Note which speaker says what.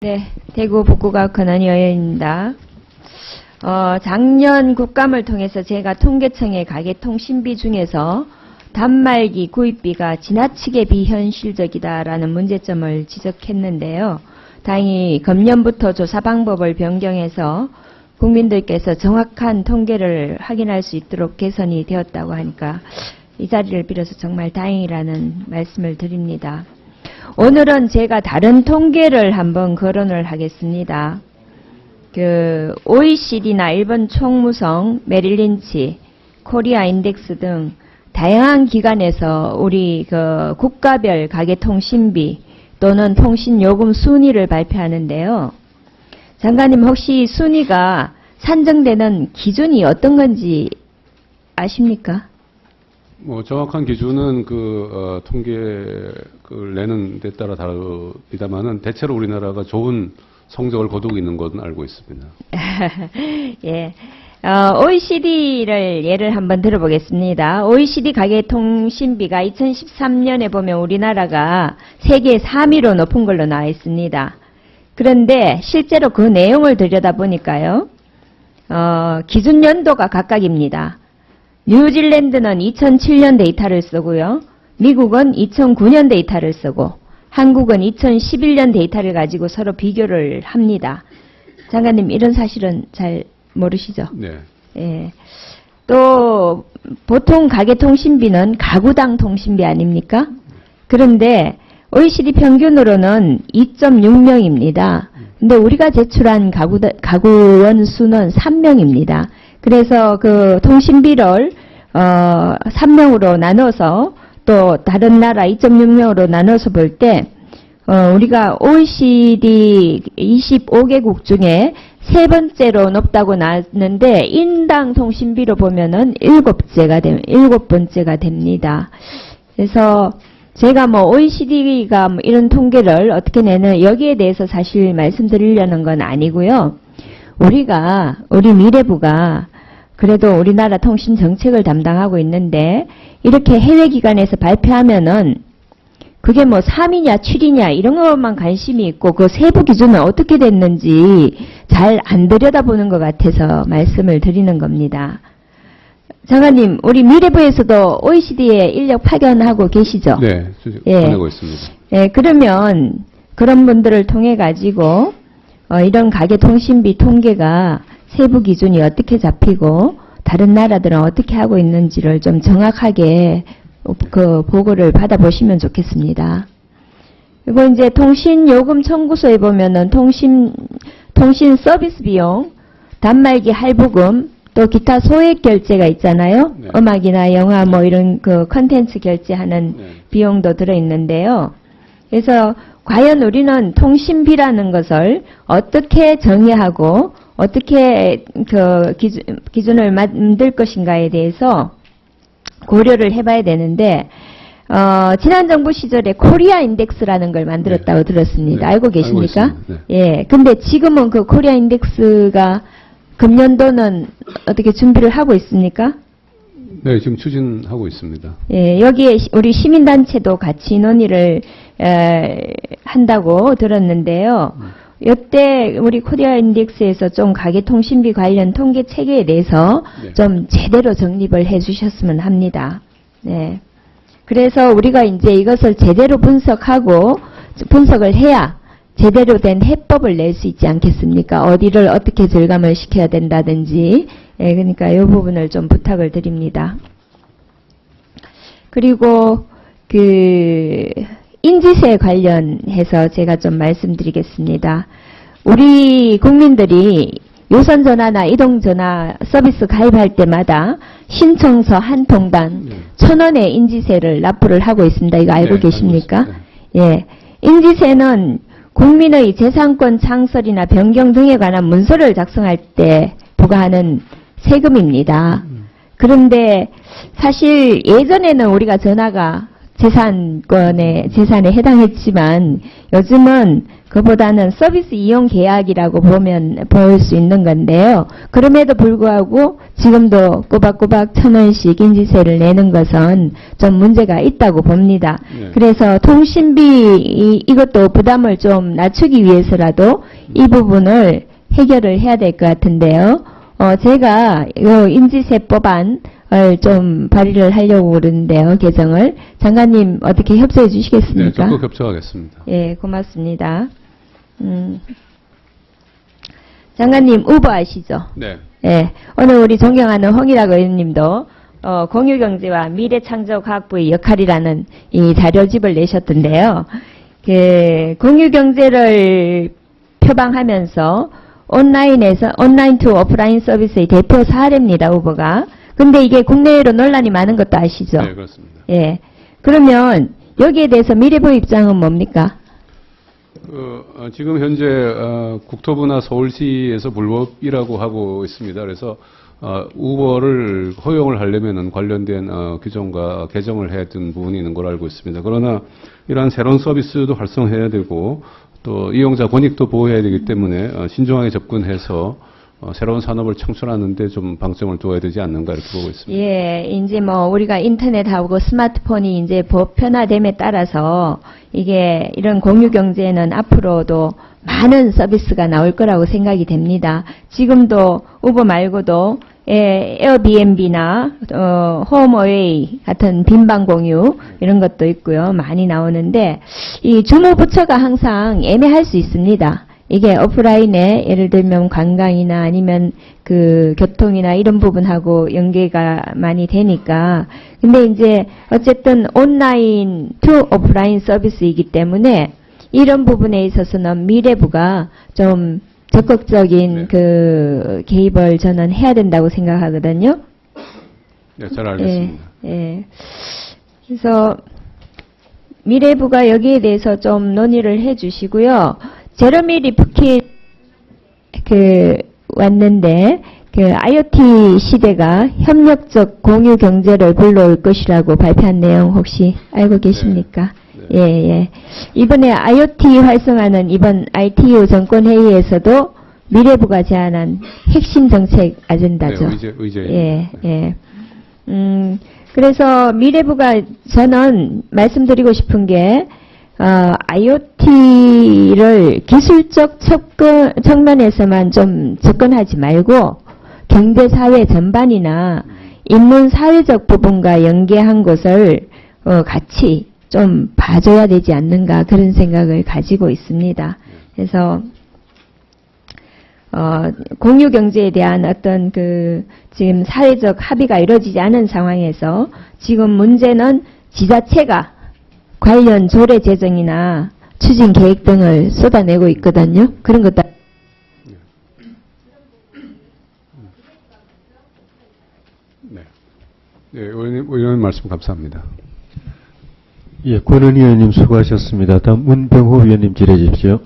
Speaker 1: 네, 대구 북구가 권한이 여여입니다. 작년 국감을 통해서 제가 통계청의 가계통신비 중에서 단말기 구입비가 지나치게 비현실적이다라는 문제점을 지적했는데요. 다행히 금년부터 조사 방법을 변경해서 국민들께서 정확한 통계를 확인할 수 있도록 개선이 되었다고 하니까 이 자리를 빌어서 정말 다행이라는 말씀을 드립니다. 오늘은 제가 다른 통계를 한번 거론을 하겠습니다. OECD나 일본 총무성, 메릴린치, 코리아 인덱스 등 다양한 기관에서 우리 국가별 가계통신비 또는 통신요금 순위를 발표하는데요. 장관님 혹시 순위가 산정되는 기준이 어떤 건지 아십니까?
Speaker 2: 정확한 기준은 통계를 내는 데 따라 다르다마는 대체로 우리나라가 좋은 성적을 거두고 있는 것은 알고 있습니다.
Speaker 1: 예. OECD를 예를 한번 들어보겠습니다. OECD 가계통신비가 2013년에 보면 우리나라가 세계 3위로 높은 걸로 나와 있습니다. 그런데 실제로 그 내용을 들여다보니까요. 기준 연도가 각각입니다. 뉴질랜드는 2007년 데이터를 쓰고요. 미국은 2009년 데이터를 쓰고 한국은 2011년 데이터를 가지고 서로 비교를 합니다. 장관님 이런 사실은 잘 모르시죠?
Speaker 2: 네.
Speaker 1: 예. 또 보통 가계통신비는 가구당 통신비 아닙니까? 그런데 OECD 평균으로는 2.6명입니다. 근데 우리가 제출한 가구원 수는 3명입니다. 그래서 그 통신비를 3명으로 나눠서 또 다른 나라 2.6명으로 나눠서 볼 때 우리가 OECD 25개국 중에 세 번째로 높다고 나왔는데 인당 통신비로 보면은 7번째가 됩니다. 그래서 제가 OECD가 이런 통계를 어떻게 내는 여기에 대해서 사실 말씀드리려는 건 아니고요. 우리 미래부가 그래도 우리나라 통신 정책을 담당하고 있는데 이렇게 해외 기관에서 발표하면은 그게 3위냐 7위냐 이런 것만 관심이 있고 그 세부 기준은 어떻게 됐는지 잘 안 들여다보는 것 같아서 말씀을 드리는 겁니다. 장관님, 우리 미래부에서도 OECD에 인력 파견하고 계시죠?
Speaker 2: 네, 보내고 있습니다.
Speaker 1: 예, 그러면 그런 분들을 통해 가지고 이런 가계통신비 통계가 세부 기준이 어떻게 잡히고 다른 나라들은 어떻게 하고 있는지를 좀 정확하게 그 보고를 받아보시면 좋겠습니다. 그리고 이제 통신요금 청구서에 보면은 통신 서비스 비용, 단말기 할부금, 또 기타 소액 결제가 있잖아요.
Speaker 2: 네.
Speaker 1: 음악이나 영화 이런 컨텐츠 결제하는 비용도 들어있는데요. 그래서 과연 우리는 통신비라는 것을 어떻게 정의하고 어떻게 기준을 만들 것인가에 대해서 고려를 해봐야 되는데 지난 정부 시절에 코리아 인덱스라는 걸 만들었다고 들었습니다.
Speaker 2: 네.
Speaker 1: 알고 계십니까?
Speaker 2: 알고 있습니다. 네.
Speaker 1: 예. 근데 지금은 그 코리아 인덱스가 금년도는 어떻게 준비를 하고 있습니까?
Speaker 2: 네, 지금 추진하고 있습니다.
Speaker 1: 예, 여기에 우리 시민단체도 같이 논의를 한다고 들었는데요. 이때 우리 코리아 인덱스에서 좀 가계통신비 관련 통계 체계에 대해서
Speaker 2: 네.
Speaker 1: 좀 제대로 정립을 해 주셨으면 합니다. 네. 그래서 우리가 이제 이것을 제대로 분석을 해야 제대로 된 해법을 낼 수 있지 않겠습니까? 어디를 어떻게 절감을 시켜야 된다든지. 예, 그러니까 이 부분을 좀 부탁을 드립니다. 그리고 인지세 관련해서 제가 좀 말씀드리겠습니다. 우리 국민들이 요선전화나 이동전화 서비스 가입할 때마다 신청서 한 통당 1,000원의 인지세를 납부를 하고 있습니다. 이거 알고 계십니까? 예. 인지세는 국민의 재산권 창설이나 변경 등에 관한 문서를 작성할 때 부과하는 세금입니다. 그런데 사실 예전에는 우리가 전화가 재산에 해당했지만 요즘은 그보다는 서비스 이용 계약이라고 볼 수 있는 건데요. 그럼에도 불구하고 지금도 꼬박꼬박 1,000원씩 인지세를 내는 것은 좀 문제가 있다고 봅니다.
Speaker 2: 네.
Speaker 1: 그래서 통신비 이것도 부담을 좀 낮추기 위해서라도 이 부분을 해결을 해야 될 것 같은데요. 제가 이 인지세 법안을 좀 발의를 하려고 그러는데요. 개정을. 장관님 어떻게 협조해
Speaker 2: 네,
Speaker 1: 주시겠습니까?
Speaker 2: 적극 협조하겠습니다.
Speaker 1: 예, 고맙습니다. 장관님 우버 아시죠?
Speaker 2: 네.
Speaker 1: 예, 오늘 우리 존경하는 홍일학 의원님도 공유경제와 미래창조과학부의 역할이라는 이 자료집을 내셨던데요. 그 공유경제를 표방하면서 온라인 투 오프라인 서비스의 대표 사례입니다, 우버가. 근데 이게 국내외로 논란이 많은 것도 아시죠?
Speaker 2: 네, 그렇습니다.
Speaker 1: 예. 그러면 여기에 대해서 미래부 입장은 뭡니까?
Speaker 2: 지금 현재 국토부나 서울시에서 불법이라고 하고 있습니다. 그래서 우버를 허용을 하려면은 관련된 규정과 개정을 해야 되는 부분이 있는 걸로 알고 있습니다. 그러나 이러한 새로운 서비스도 활성화해야 되고 또 이용자 권익도 보호해야 되기 때문에 신중하게 접근해서 새로운 산업을 창출하는데 좀 방점을 두어야 되지 않는가 이렇게 보고 있습니다.
Speaker 1: 예, 이제 뭐 우리가 인터넷하고 스마트폰이 이제 보편화됨에 따라서 이게 이런 공유 경제는 앞으로도 많은 서비스가 나올 거라고 생각이 됩니다. 지금도 우버 말고도 에어비앤비나 홈어웨이 같은 빈방 공유 이런 것도 있고요. 많이 나오는데 이 주무부처가 항상 애매할 수 있습니다. 이게 오프라인에 예를 들면 관광이나 아니면 그 교통이나 이런 부분하고 연계가 많이 되니까. 근데 이제 어쨌든 온라인 투 오프라인 서비스이기 때문에 이런 부분에 있어서는 미래부가 좀 적극적인
Speaker 2: 네.
Speaker 1: 그 개입을 저는 해야 된다고 생각하거든요.
Speaker 2: 네, 잘 알겠습니다.
Speaker 1: 예. 그래서 미래부가 여기에 대해서 좀 논의를 해 주시고요. 제러미 리프킨 왔는데 그 IoT 시대가 협력적 공유 경제를 불러올 것이라고 발표한 내용 혹시 알고 계십니까?
Speaker 2: 네.
Speaker 1: 예. 이번에 IoT 활성화는 이번 ITU 정권회의에서도 미래부가 제안한 핵심 정책 아젠다죠.
Speaker 2: 네, 의제.
Speaker 1: 예. 그래서 미래부가 저는 말씀드리고 싶은 게 IoT를 기술적 측면에서만 좀 접근하지 말고 경제 사회 전반이나 인문 사회적 부분과 연계한 것을 같이 좀 봐줘야 되지 않는가 그런 생각을 가지고 있습니다. 그래서 공유 경제에 대한 어떤 지금 사회적 합의가 이루어지지 않은 상황에서 지금 문제는 지자체가 관련 조례 제정이나 추진 계획 등을 쏟아내고 있거든요. 그런 것도
Speaker 2: 네. 네, 의원님 말씀 감사합니다.
Speaker 3: 예, 권은 의원님 수고하셨습니다. 다음 문병호 의원님 질의해 주십시오.